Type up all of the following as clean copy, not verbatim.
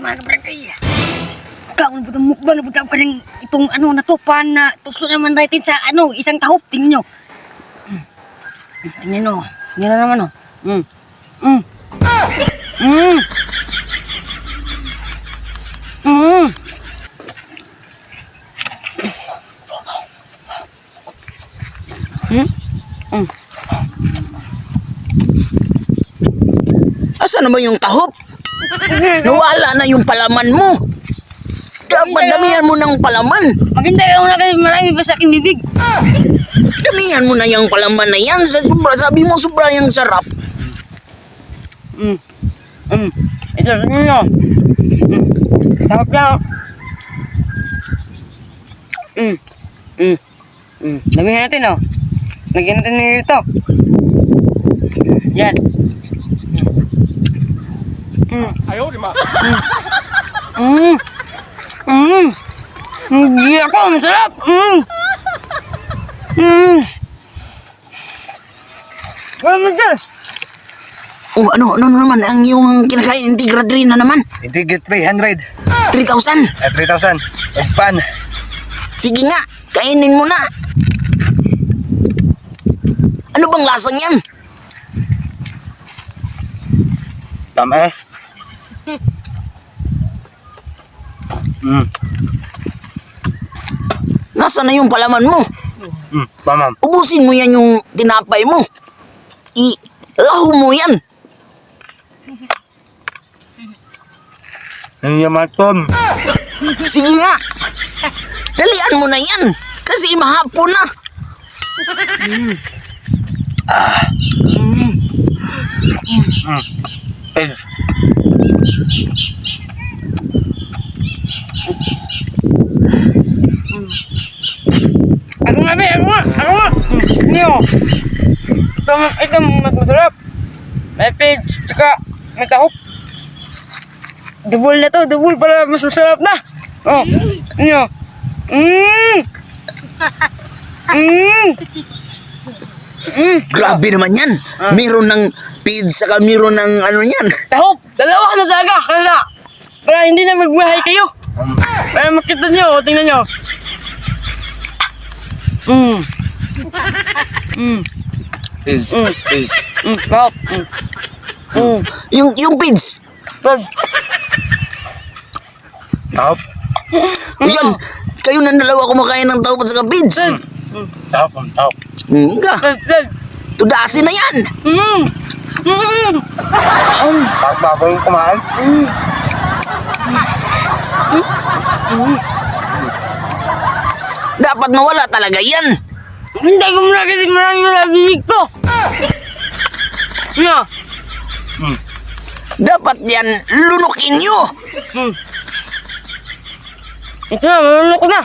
mga kabarangay. Kaon po itong mukbang na po ka ng itong natupan na tuso naman natin sa isang tahop. Tingnan nyo. Tingnan nyo. Tingnan na naman o. Asa naman yung tahop? Nawala na yung palaman mo. Dapat damihan mo ng palaman. Maghintay ako na kasi marami pa sa aking bibig. Damihan mo na yung palaman na yan. Sabi mo sobra yung sarap. Ito, tingnan nyo. Sarap lang. Damihan natin o. Lagyan natin nito. Yan. Ayaw, di ma. Hindi ako, masarap. Masarap. Oh, ano naman ang iyong kinakain? Integra 3 na naman. Intigit 300. 3,000. 3,000. Pan. Sige nga, kainin mo na. Ano bang lasang yan? Tama eh. Nasaan na yung palaman mo? Pamam. Ubusin mo yan yung tinapay mo. Ilaho mo yan. Ang yamatom. Sige nga. Dalian mo na yan. Kasi mahapon na. Peds. Ako nga, be. Ako nga. Niyo. Ito mas masarap. May pigs, tsaka may kahop. Double na to. Double para mas masarap na. Oh, niyo. Grabe naman yan. Meron ng pizza saka meron ng yan. Kahop. Dalawa na talaga. Kaya para hindi na magbahay kayo. Para makita nyo. Tingnan nyo. Peds. Peds. Kahop. Yung pizza. Pag. Top. O yan. Kayo ng dalawa kumakain ng tao sa pizza. Top. Top. Pag. Tudasin na yan. Bago yung kumain. Dapat mawala talaga yan. Hindi ko muna kasi marami na bibig ko. Ano? Dapat yan lunukin nyo. Ito na, marunong ko na.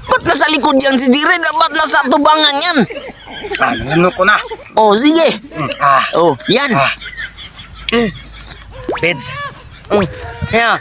Ba't nasa likod yan si Dire? Dapat nasa tubangan yan. Nunok ko na. Oh, sige. Oh, yan. Peds. Kaya.